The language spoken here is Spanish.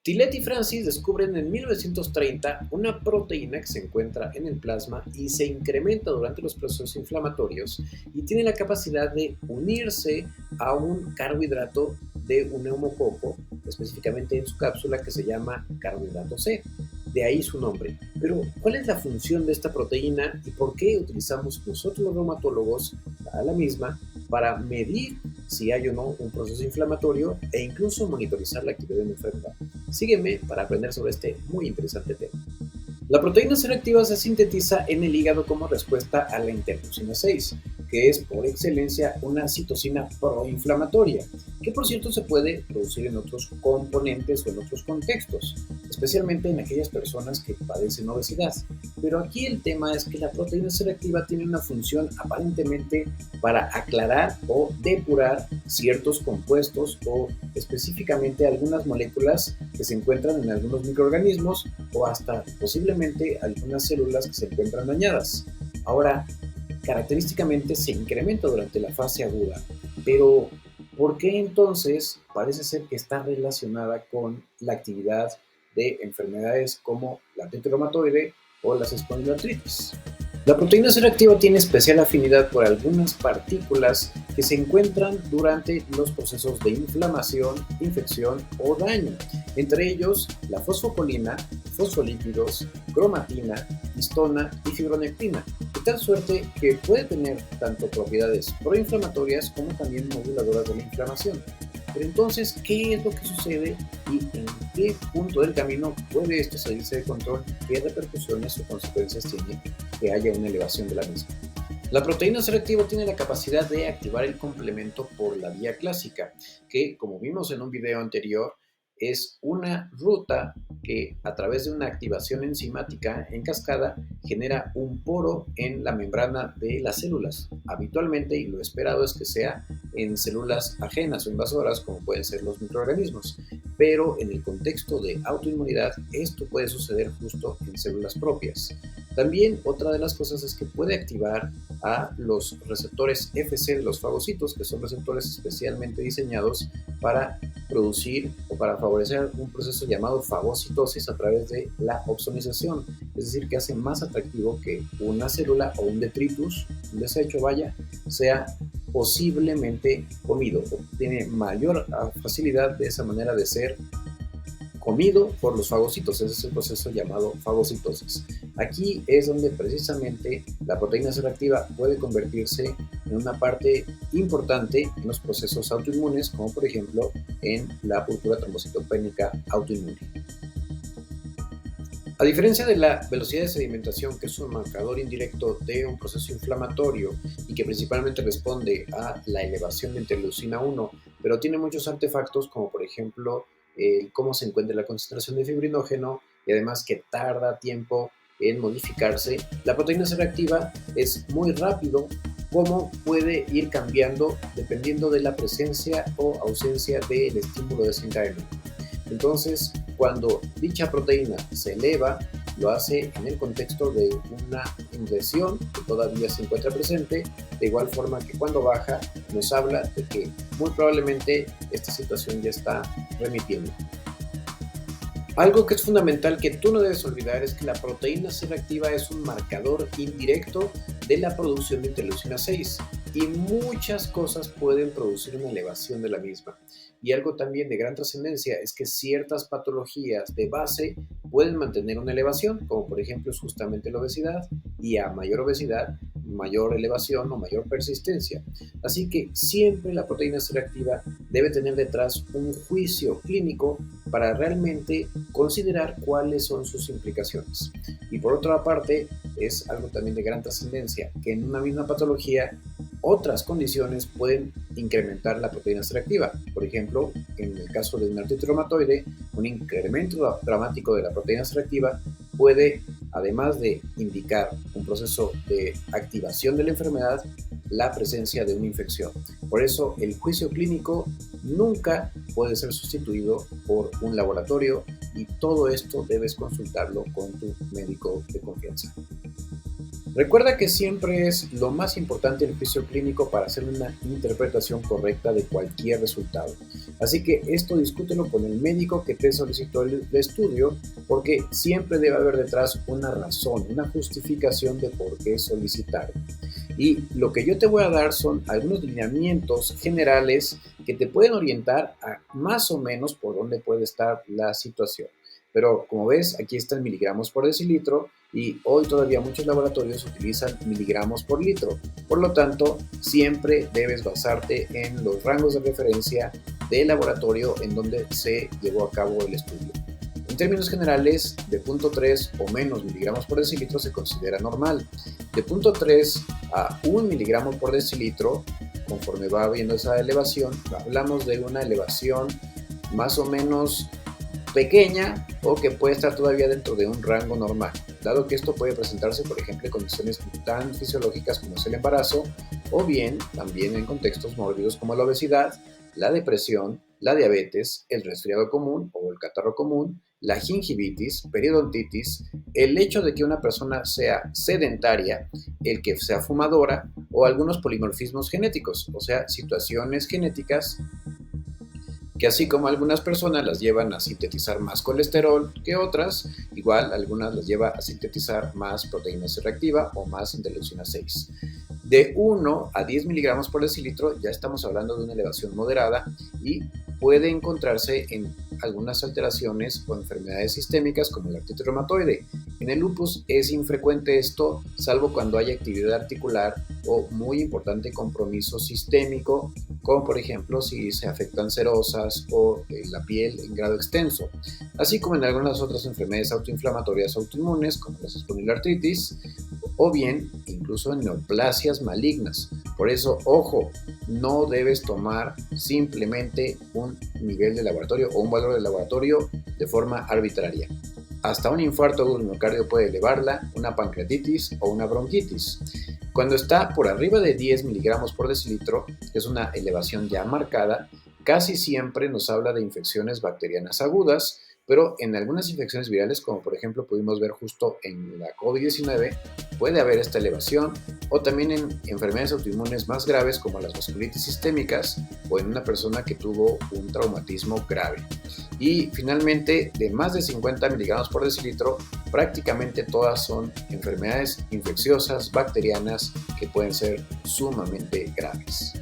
Tillet y Francis descubren en 1930 una proteína que se encuentra en el plasma y se incrementa durante los procesos inflamatorios y tiene la capacidad de unirse a un carbohidrato de un neumococo, específicamente en su cápsula que se llama carbohidrato C. De ahí su nombre. Pero, ¿cuál es la función de esta proteína y por qué utilizamos nosotros los reumatólogos a la misma para medir si hay o no un proceso inflamatorio e incluso monitorizar la actividad de la enfermedad? Sígueme para aprender sobre este muy interesante tema. La proteína C reactiva se sintetiza en el hígado como respuesta a la interleucina 6, que es por excelencia una citocina proinflamatoria, que por cierto se puede producir en otros componentes o en otros contextos, especialmente en aquellas personas que padecen obesidad. Pero aquí el tema es que la proteína C reactiva tiene una función aparentemente para aclarar o depurar ciertos compuestos o específicamente algunas moléculas que se encuentran en algunos microorganismos o hasta posiblemente algunas células que se encuentran dañadas. Ahora, característicamente se incrementa durante la fase aguda, pero ¿por qué entonces parece ser que está relacionada con la actividad de enfermedades como la artritis reumatoide o las espondiloartritis? La proteína C reactiva tiene especial afinidad por algunas partículas que se encuentran durante los procesos de inflamación, infección o daño, entre ellos la fosfocolina, fosfolípidos, cromatina, histona y fibronectina, de tal suerte que puede tener tanto propiedades proinflamatorias como también moduladoras de la inflamación. Pero entonces, ¿qué es lo que sucede y en qué punto del camino puede esto salirse de control? ¿Qué repercusiones o consecuencias tiene que haya una elevación de la misma? La proteína C reactiva tiene la capacidad de activar el complemento por la vía clásica, que, como vimos en un video anterior, es una ruta que a través de una activación enzimática en cascada genera un poro en la membrana de las células. Habitualmente, y lo esperado es que sea en células ajenas o invasoras, como pueden ser los microorganismos, pero en el contexto de autoinmunidad esto puede suceder justo en células propias. También otra de las cosas es que puede activar a los receptores FC de los fagocitos, que son receptores especialmente diseñados para producir o para favorecer un proceso llamado fagocitosis a través de la opsonización, es decir, que hace más atractivo que una célula o un detritus, un desecho vaya, sea posiblemente comido, o tiene mayor facilidad de esa manera de ser comido por los fagocitos. Ese es el proceso llamado fagocitosis. Aquí es donde precisamente la proteína C reactiva puede convertirse en una parte importante en los procesos autoinmunes, como por ejemplo en la púrpura trombocitopénica autoinmune. A diferencia de la velocidad de sedimentación, que es un marcador indirecto de un proceso inflamatorio y que principalmente responde a la elevación de interleucina 1, pero tiene muchos artefactos como por ejemplo cómo se encuentra la concentración de fibrinógeno y además que tarda tiempo en modificarse, la proteína C reactiva es muy rápido cómo puede ir cambiando dependiendo de la presencia o ausencia del estímulo desencadenante. Entonces, cuando dicha proteína se eleva, lo hace en el contexto de una inversión que todavía se encuentra presente, de igual forma que cuando baja nos habla de que muy probablemente esta situación ya está remitiendo. Algo que es fundamental que tú no debes olvidar es que la proteína C reactiva es un marcador indirecto de la producción de interleucina 6 y muchas cosas pueden producir una elevación de la misma. Y algo también de gran trascendencia es que ciertas patologías de base pueden mantener una elevación, como por ejemplo es justamente la obesidad, y a mayor obesidad, mayor elevación o mayor persistencia. Así que siempre la proteína C reactiva debe tener detrás un juicio clínico para realmente considerar cuáles son sus implicaciones. Y por otra parte, es algo también de gran trascendencia que en una misma patología otras condiciones pueden incrementar la proteína C reactiva. Por ejemplo, en el caso de una artritis reumatoide, un incremento dramático de la proteína C reactiva puede, además de indicar un proceso de activación de la enfermedad, la presencia de una infección. Por eso, el juicio clínico nunca puede ser sustituido por un laboratorio y todo esto debes consultarlo con tu médico de confianza. Recuerda que siempre es lo más importante el juicio clínico para hacer una interpretación correcta de cualquier resultado. Así que esto discútelo con el médico que te solicitó el estudio, porque siempre debe haber detrás una razón, una justificación de por qué solicitar. Y lo que yo te voy a dar son algunos lineamientos generales que te pueden orientar a más o menos por dónde puede estar la situación. Pero como ves, aquí están miligramos por decilitro y hoy todavía muchos laboratorios utilizan miligramos por litro. Por lo tanto, siempre debes basarte en los rangos de referencia del laboratorio en donde se llevó a cabo el estudio. En términos generales, de 0.3 o menos miligramos por decilitro se considera normal. De 0.3 a 1 miligramo por decilitro, conforme va habiendo esa elevación, hablamos de una elevación más o menos pequeña o que puede estar todavía dentro de un rango normal, dado que esto puede presentarse, por ejemplo, en condiciones tan fisiológicas como es el embarazo, o bien también en contextos mórbidos como la obesidad, la depresión, la diabetes, el resfriado común o el catarro común, la gingivitis, periodontitis, el hecho de que una persona sea sedentaria, el que sea fumadora o algunos polimorfismos genéticos, o sea, situaciones genéticas que así como algunas personas las llevan a sintetizar más colesterol que otras, igual algunas las lleva a sintetizar más proteína C reactiva o más interleucina 6. De 1 a 10 miligramos por decilitro ya estamos hablando de una elevación moderada y puede encontrarse en algunas alteraciones o enfermedades sistémicas como la artritis reumatoide. En el lupus es infrecuente esto, salvo cuando hay actividad articular o muy importante compromiso sistémico, como por ejemplo si se afectan serosas o la piel en grado extenso, así como en algunas otras enfermedades autoinflamatorias autoinmunes como la espondiloartritis o bien incluso en neoplasias malignas. Por eso, ojo, no debes tomar simplemente un nivel de laboratorio o un valor de laboratorio de forma arbitraria. Hasta un infarto agudo del miocardio puede elevarla, una pancreatitis o una bronquitis. Cuando está por arriba de 10 miligramos por decilitro, que es una elevación ya marcada, casi siempre nos habla de infecciones bacterianas agudas, pero en algunas infecciones virales, como por ejemplo pudimos ver justo en la COVID-19, puede haber esta elevación, o también en enfermedades autoinmunes más graves como las vasculitis sistémicas o en una persona que tuvo un traumatismo grave. Y finalmente, de más de 50 miligramos por decilitro, prácticamente todas son enfermedades infecciosas bacterianas que pueden ser sumamente graves.